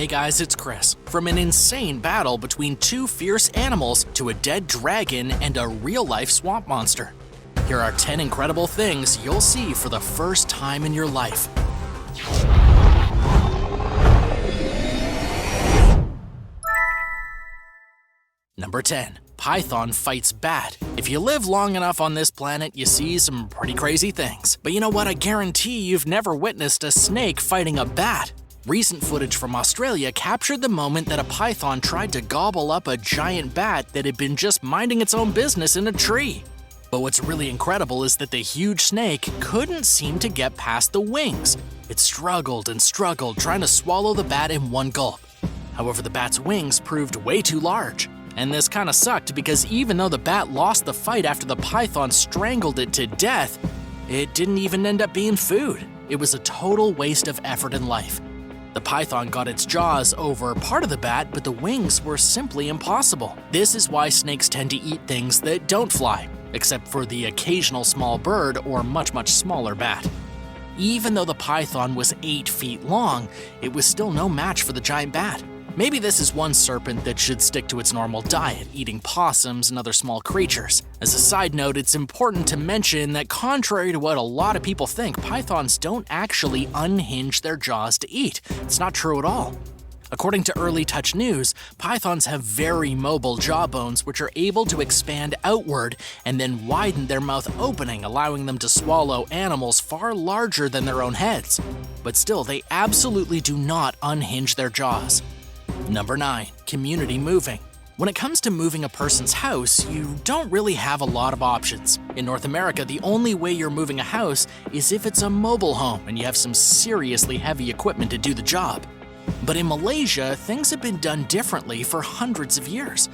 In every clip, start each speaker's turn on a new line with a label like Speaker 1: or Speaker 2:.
Speaker 1: Hey guys, it's Chris. From an insane battle between two fierce animals to a dead dragon and a real-life swamp monster. Here are 10 incredible things you'll see for the first time in your life. Number 10. Python fights bat. If you live long enough on this planet, you see some pretty crazy things. But you know what? I guarantee you've never witnessed a snake fighting a bat. Recent footage from Australia captured the moment that a python tried to gobble up a giant bat that had been just minding its own business in a tree. But what's really incredible is that the huge snake couldn't seem to get past the wings. It struggled and struggled, trying to swallow the bat in one gulp. However, the bat's wings proved way too large. And this kinda sucked because even though the bat lost the fight after the python strangled it to death, it didn't even end up being food. It was a total waste of effort and life. The python got its jaws over part of the bat, but the wings were simply impossible. This is why snakes tend to eat things that don't fly, except for the occasional small bird or much smaller bat. Even though the python was 8 feet long, it was still no match for the giant bat. Maybe this is one serpent that should stick to its normal diet, eating possums and other small creatures. As a side note, it's important to mention that contrary to what a lot of people think, pythons don't actually unhinge their jaws to eat. It's not true at all. According to Early Touch News, pythons have very mobile jawbones which are able to expand outward and then widen their mouth opening, allowing them to swallow animals far larger than their own heads. But still, they absolutely do not unhinge their jaws. Number 9. Community moving. When it comes to moving a person's house, you don't really have a lot of options. In North America, the only way you're moving a house is if it's a mobile home and you have some seriously heavy equipment to do the job. But in Malaysia, things have been done differently for hundreds of years.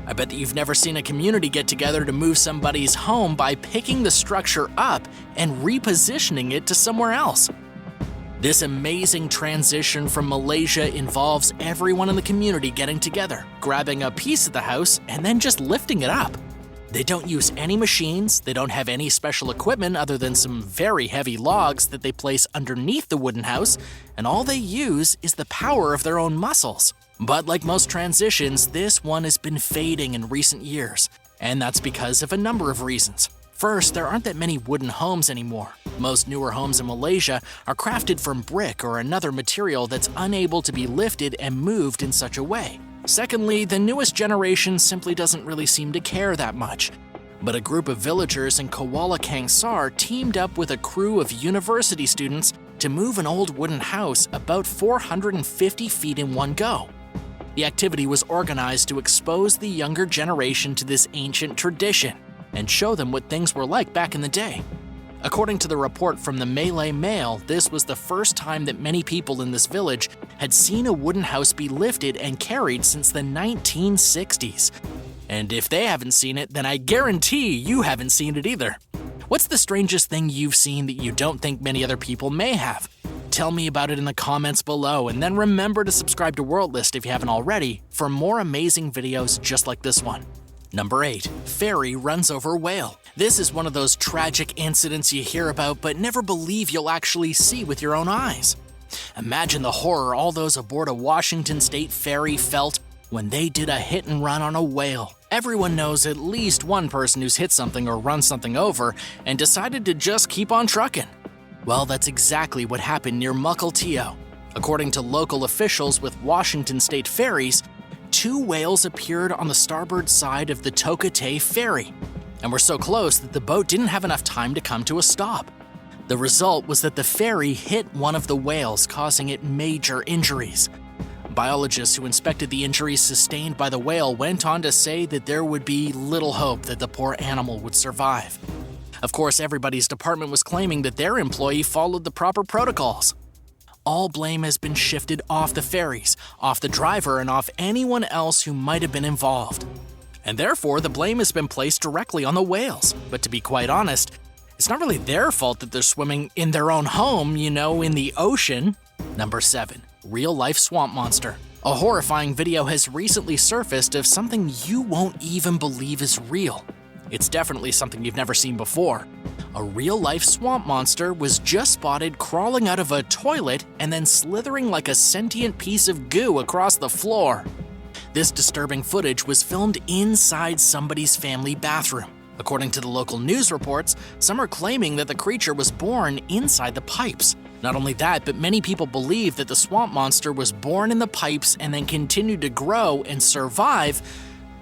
Speaker 1: I bet that you've never seen a community get together to move somebody's home by picking the structure up and repositioning it to somewhere else. This amazing transition from Malaysia involves everyone in the community getting together, grabbing a piece of the house, and then just lifting it up. They don't use any machines, they don't have any special equipment other than some very heavy logs that they place underneath the wooden house, and all they use is the power of their own muscles. But like most transitions, this one has been fading in recent years, and that's because of a number of reasons. First, there aren't that many wooden homes anymore. Most newer homes in Malaysia are crafted from brick or another material that's unable to be lifted and moved in such a way. Secondly, the newest generation simply doesn't really seem to care that much. But a group of villagers in Kuala Kangsar teamed up with a crew of university students to move an old wooden house about 450 feet in one go. The activity was organized to expose the younger generation to this ancient tradition and show them what things were like back in the day. According to the report from the Malay Mail, this was the first time that many people in this village had seen a wooden house be lifted and carried since the 1960s. And if they haven't seen it, then I guarantee you haven't seen it either. What's the strangest thing you've seen that you don't think many other people may have? Tell me about it in the comments below, and then remember to subscribe to World List if you haven't already for more amazing videos just like this one. Number 8. Ferry runs over whale. This is one of those tragic incidents you hear about but never believe you'll actually see with your own eyes. Imagine the horror all those aboard a Washington State ferry felt when they did a hit and run on a whale. Everyone knows at least one person who's hit something or run something over and decided to just keep on trucking. Well, that's exactly what happened near Mukilteo. According to local officials with Washington State ferries, 2 whales appeared on the starboard side of the Tokatay ferry, and were so close that the boat didn't have enough time to come to a stop. The result was that the ferry hit one of the whales, causing it major injuries. Biologists who inspected the injuries sustained by the whale went on to say that there would be little hope that the poor animal would survive. Of course, everybody's department was claiming that their employee followed the proper protocols. All blame has been shifted off the ferries, off the driver, and off anyone else who might have been involved. And therefore, the blame has been placed directly on the whales. But to be quite honest, it's not really their fault that they're swimming in their own home, in the ocean. Number 7. Real-life swamp monster. A horrifying video has recently surfaced of something you won't even believe is real. It's definitely something you've never seen before. A real-life swamp monster was just spotted crawling out of a toilet and then slithering like a sentient piece of goo across the floor. This disturbing footage was filmed inside somebody's family bathroom. According to the local news reports, some are claiming that the creature was born inside the pipes. Not only that, but many people believe that the swamp monster was born in the pipes and then continued to grow and survive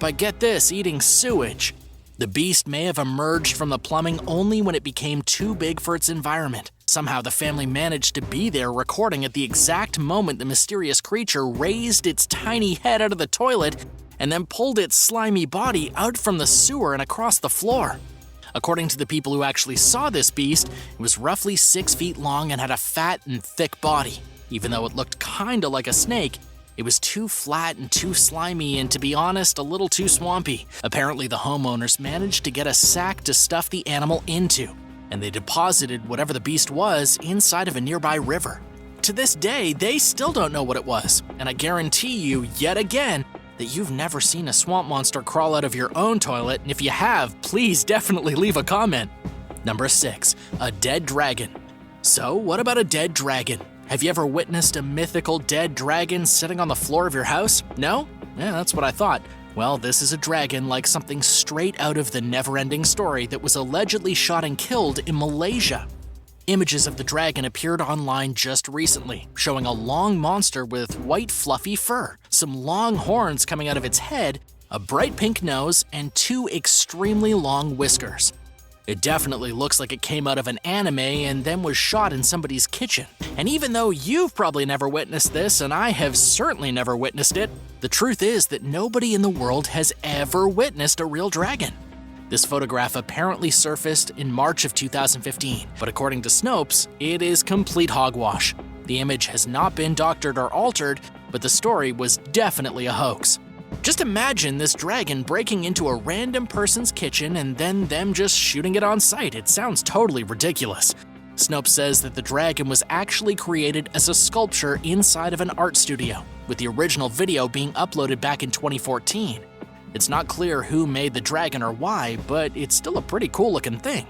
Speaker 1: by, get this, eating sewage. The beast may have emerged from the plumbing only when it became too big for its environment. Somehow the family managed to be there recording at the exact moment the mysterious creature raised its tiny head out of the toilet and then pulled its slimy body out from the sewer and across the floor. According to the people who actually saw this beast, it was roughly 6 feet long and had a fat and thick body. Even though it looked kinda like a snake, it was too flat and too slimy and, to be honest, a little too swampy. Apparently the homeowners managed to get a sack to stuff the animal into, and they deposited whatever the beast was inside of a nearby river. To this day, they still don't know what it was, and I guarantee you, yet again, that you've never seen a swamp monster crawl out of your own toilet, and if you have, please definitely leave a comment. Number 6. A dead dragon. So, what about a dead dragon? Have you ever witnessed a mythical dead dragon sitting on the floor of your house? No? Yeah, that's what I thought. Well, this is a dragon like something straight out of the never-ending story that was allegedly shot and killed in Malaysia. Images of the dragon appeared online just recently, showing a long monster with white fluffy fur, some long horns coming out of its head, a bright pink nose, and 2 extremely long whiskers. It definitely looks like it came out of an anime and then was shot in somebody's kitchen. And even though you've probably never witnessed this, and I have certainly never witnessed it, the truth is that nobody in the world has ever witnessed a real dragon. This photograph apparently surfaced in March of 2015, but according to Snopes, it is complete hogwash. The image has not been doctored or altered, but the story was definitely a hoax. Just imagine this dragon breaking into a random person's kitchen and then them just shooting it on sight. It sounds totally ridiculous. Snopes says that the dragon was actually created as a sculpture inside of an art studio, with the original video being uploaded back in 2014. It's not clear who made the dragon or why, but it's still a pretty cool looking thing.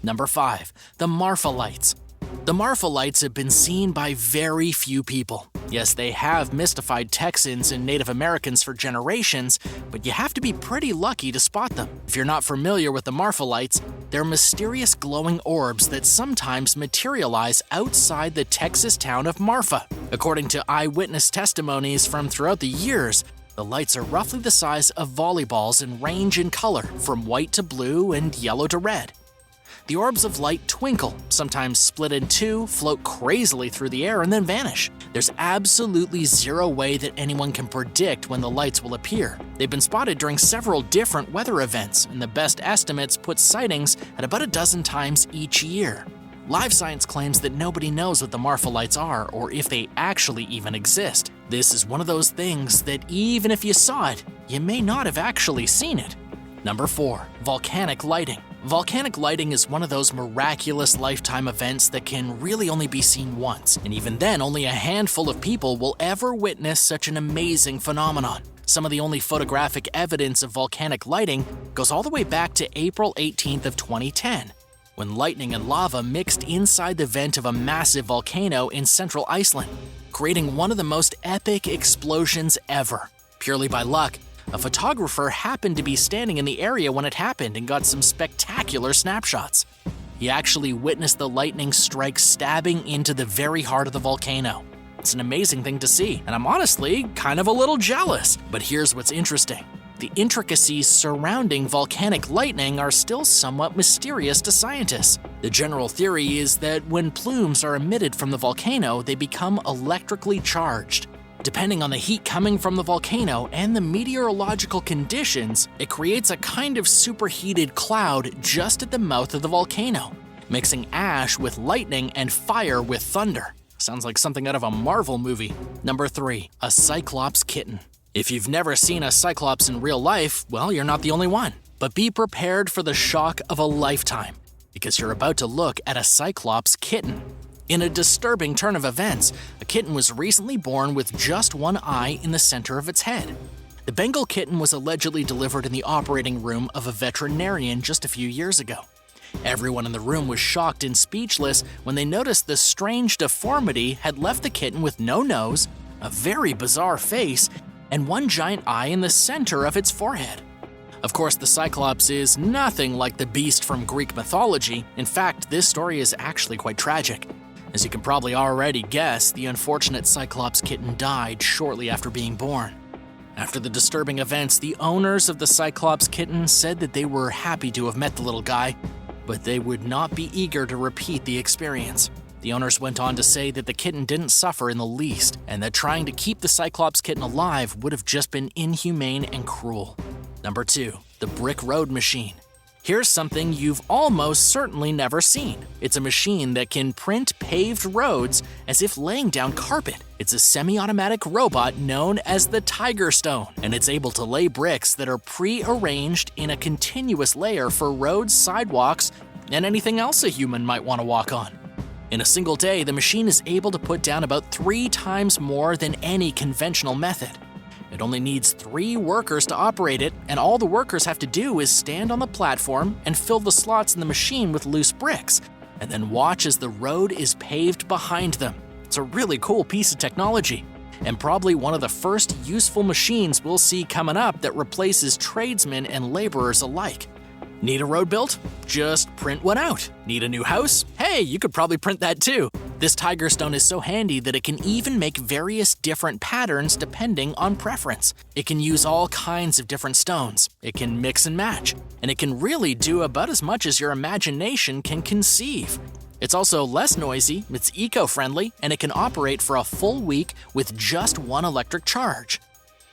Speaker 1: Number 5. The MARFA lights. The MARFA lights have been seen by very few people. Yes, they have mystified Texans and Native Americans for generations, but you have to be pretty lucky to spot them. If you're not familiar with the MARFA lights, they're mysterious glowing orbs that sometimes materialize outside the Texas town of MARFA. According to eyewitness testimonies from throughout the years, the lights are roughly the size of volleyballs and range in color from white to blue and yellow to red. The orbs of light twinkle, sometimes split in two, float crazily through the air, and then vanish. There's absolutely zero way that anyone can predict when the lights will appear. They've been spotted during several different weather events, and the best estimates put sightings at about a dozen times each year. Live Science claims that nobody knows what the MARFA lights are or if they actually even exist. This is one of those things that even if you saw it, you may not have actually seen it. Number 4. Volcanic lighting. Volcanic lighting is one of those miraculous lifetime events that can really only be seen once, and even then only a handful of people will ever witness such an amazing phenomenon. Some of the only photographic evidence of volcanic lighting goes all the way back to April 18th of 2010. When lightning and lava mixed inside the vent of a massive volcano in central Iceland, creating one of the most epic explosions ever. Purely by luck, a photographer happened to be standing in the area when it happened and got some spectacular snapshots. He actually witnessed the lightning strike stabbing into the very heart of the volcano. It's an amazing thing to see, and I'm honestly kind of a little jealous. But here's what's interesting. The intricacies surrounding volcanic lightning are still somewhat mysterious to scientists. The general theory is that when plumes are emitted from the volcano, they become electrically charged. Depending on the heat coming from the volcano and the meteorological conditions, it creates a kind of superheated cloud just at the mouth of the volcano, mixing ash with lightning and fire with thunder. Sounds like something out of a Marvel movie. Number 3. A Cyclops kitten. If you've never seen a Cyclops in real life, well, you're not the only one. But be prepared for the shock of a lifetime, because you're about to look at a Cyclops kitten. In a disturbing turn of events, a kitten was recently born with just one eye in the center of its head. The Bengal kitten was allegedly delivered in the operating room of a veterinarian just a few years ago. Everyone in the room was shocked and speechless when they noticed the strange deformity had left the kitten with no nose, a very bizarre face, and one giant eye in the center of its forehead. Of course, the Cyclops is nothing like the beast from Greek mythology. In fact, this story is actually quite tragic. As you can probably already guess, the unfortunate Cyclops kitten died shortly after being born. After the disturbing events, the owners of the Cyclops kitten said that they were happy to have met the little guy, but they would not be eager to repeat the experience. The owners went on to say that the kitten didn't suffer in the least, and that trying to keep the Cyclops kitten alive would have just been inhumane and cruel. Number 2. The Brick Road Machine. Here's something you've almost certainly never seen. It's a machine that can print paved roads as if laying down carpet. It's a semi-automatic robot known as the Tiger Stone, and it's able to lay bricks that are pre-arranged in a continuous layer for roads, sidewalks, and anything else a human might want to walk on. In a single day, the machine is able to put down about 3 times more than any conventional method. It only needs 3 workers to operate it, and all the workers have to do is stand on the platform and fill the slots in the machine with loose bricks, and then watch as the road is paved behind them. It's a really cool piece of technology, and probably one of the first useful machines we'll see coming up that replaces tradesmen and laborers alike. Need a road built? Just print one out. Need a new house? Hey, you could probably print that too. This Tiger Stone is so handy that it can even make various different patterns depending on preference. It can use all kinds of different stones. It can mix and match. And it can really do about as much as your imagination can conceive. It's also less noisy, it's eco-friendly, and it can operate for a full week with just one electric charge.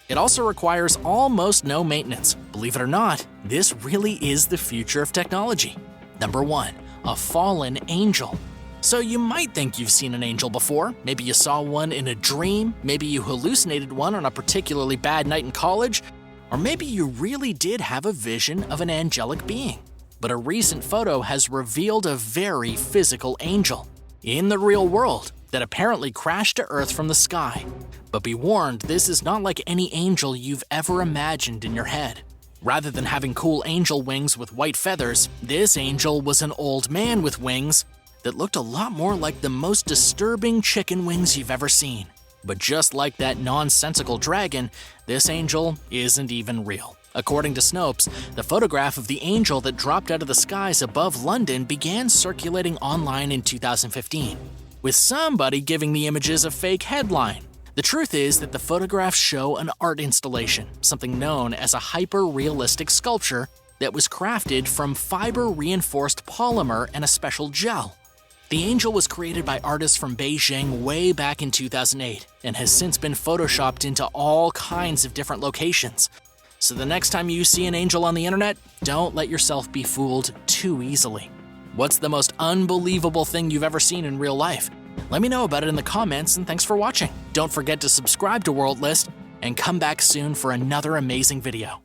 Speaker 1: It also requires almost no maintenance. Believe it or not, this really is the future of technology. Number 1. A fallen angel. So you might think you've seen an angel before. Maybe you saw one in a dream, maybe you hallucinated one on a particularly bad night in college, or maybe you really did have a vision of an angelic being. But a recent photo has revealed a very physical angel in the real world that apparently crashed to Earth from the sky. But be warned, this is not like any angel you've ever imagined in your head. Rather than having cool angel wings with white feathers, this angel was an old man with wings that looked a lot more like the most disturbing chicken wings you've ever seen. But just like that nonsensical dragon, this angel isn't even real. According to Snopes, the photograph of the angel that dropped out of the skies above London began circulating online in 2015, with somebody giving the images a fake headline. The truth is that the photographs show an art installation, something known as a hyper-realistic sculpture that was crafted from fiber-reinforced polymer and a special gel. The angel was created by artists from Beijing way back in 2008 and has since been photoshopped into all kinds of different locations. So the next time you see an angel on the internet, don't let yourself be fooled too easily. What's the most unbelievable thing you've ever seen in real life? Let me know about it in the comments, and thanks for watching. Don't forget to subscribe to World List and come back soon for another amazing video.